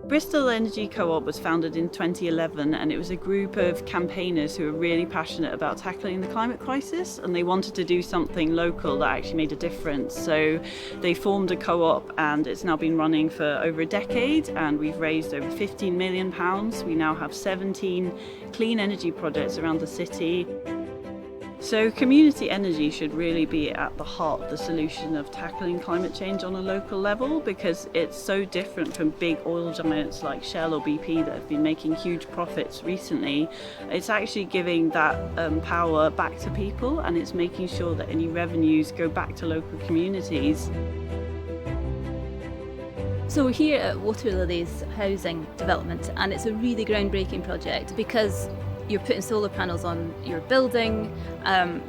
Bristol Energy Co-op was founded in 2011, and it was a group of campaigners who were really passionate about tackling the climate crisis, and they wanted to do something local that actually made a difference. So they formed a co-op, and it's now been running for over a decade, and we've raised over £15 million. We now have 17 clean energy projects around the city. So community energy should really be at the heart of the solution of tackling climate change on a local level, because it's so different from big oil giants like Shell or BP that have been making huge profits recently. It's actually giving that power back to people, and it's making sure that any revenues go back to local communities. So we're here at Water Lily's housing development, and it's a really groundbreaking project because you're putting solar panels on your building,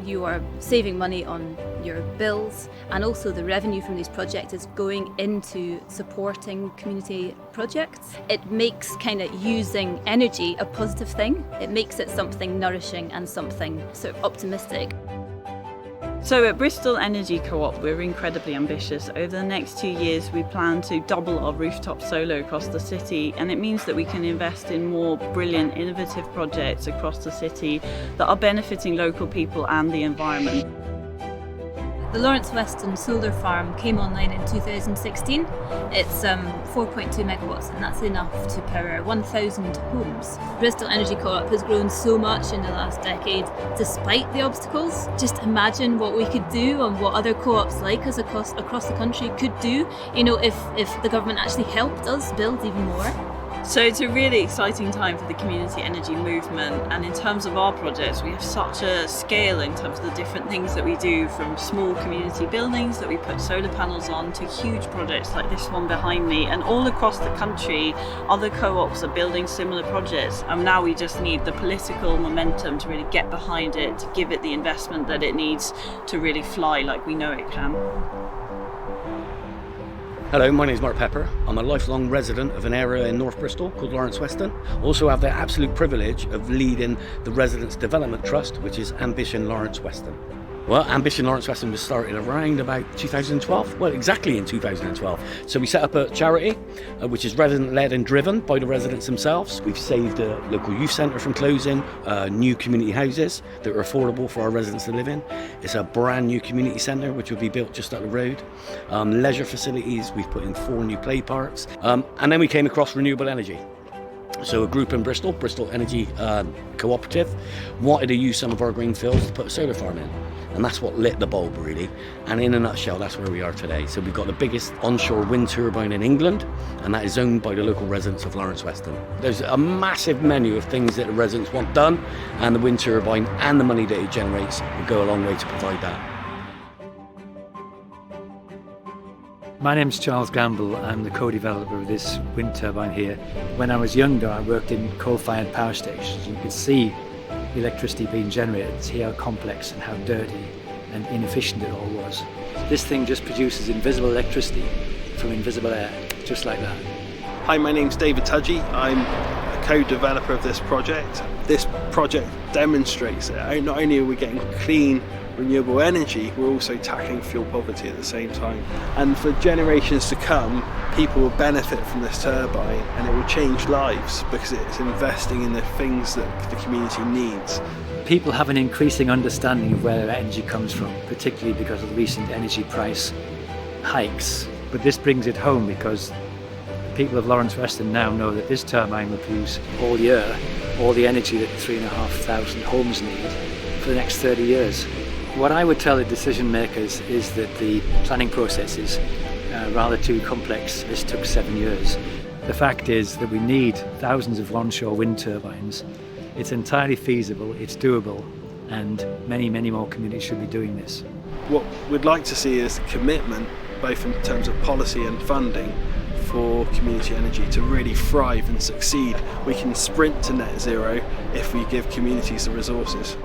you are saving money on your bills, and also the revenue from these projects is going into supporting community projects. It makes kind of using energy a positive thing. It makes it something nourishing and something sort of optimistic. So at Bristol Energy Co-op, we're incredibly ambitious. Over the next 2 years, we plan to double our rooftop solar across the city, and it means that we can invest in more brilliant, innovative projects across the city that are benefiting local people and the environment. The Lawrence Weston solar farm came online in 2016. It's 4.2 megawatts, and that's enough to power 1,000 homes. Bristol Energy Co-op has grown so much in the last decade despite the obstacles. Just imagine what we could do and what other co-ops like us across the country could do, you know, if the government actually helped us build even more. So it's a really exciting time for the community energy movement, and in terms of our projects, we have such a scale in terms of the different things that we do, from small community buildings that we put solar panels on to huge projects like this one behind me, and all across the country other co-ops are building similar projects, and now we just need the political momentum to really get behind it, to give it the investment that it needs to really fly like we know it can. Hello, my name is Mark Pepper. I'm a lifelong resident of an area in North Bristol called Lawrence Weston. Also have the absolute privilege of leading the Residents Development Trust, which is Ambition Lawrence Weston. Well, Ambition Lawrence Weston was started around about 2012, well, exactly in 2012. So we set up a charity, which is resident-led and driven by the residents themselves. We've saved a local youth centre from closing, new community houses that are affordable for our residents to live in. It's a brand new community centre, which will be built just up the road. Leisure facilities, we've put in 4 new play parks. And then we came across renewable energy. So a group in Bristol, Bristol Energy Cooperative, wanted to use some of our green fields to put a solar farm in. And that's what lit the bulb, really. And in a nutshell, that's where we are today. So we've got the biggest onshore wind turbine in England, and that is owned by the local residents of Lawrence Weston. There's a massive menu of things that the residents want done, and the wind turbine and the money that it generates will go a long way to provide that. My name's Charles Gamble. I'm the co-developer of this wind turbine here. When I was younger, I worked in coal-fired power stations. You could see the electricity being generated, see how complex and how dirty and inefficient it all was. This thing just produces invisible electricity from invisible air, just like that. Hi, my name's David Tudgy. I'm a co-developer of this project. This project demonstrates that not only are we getting clean, renewable energy, we're also tackling fuel poverty at the same time. And for generations to come, people will benefit from this turbine, and it will change lives because it's investing in the things that the community needs. People have an increasing understanding of where their energy comes from, particularly because of the recent energy price hikes. But this brings it home because the people of Lawrence Weston now know that this turbine will produce all year all the energy that 3,500 homes need for the next 30 years. What I would tell the decision makers is that the planning process is rather too complex. This took 7 years. The fact is that we need thousands of onshore wind turbines. It's entirely feasible, it's doable, and many, many more communities should be doing this. What we'd like to see is commitment, both in terms of policy and funding, for community energy to really thrive and succeed. We can sprint to net zero if we give communities the resources.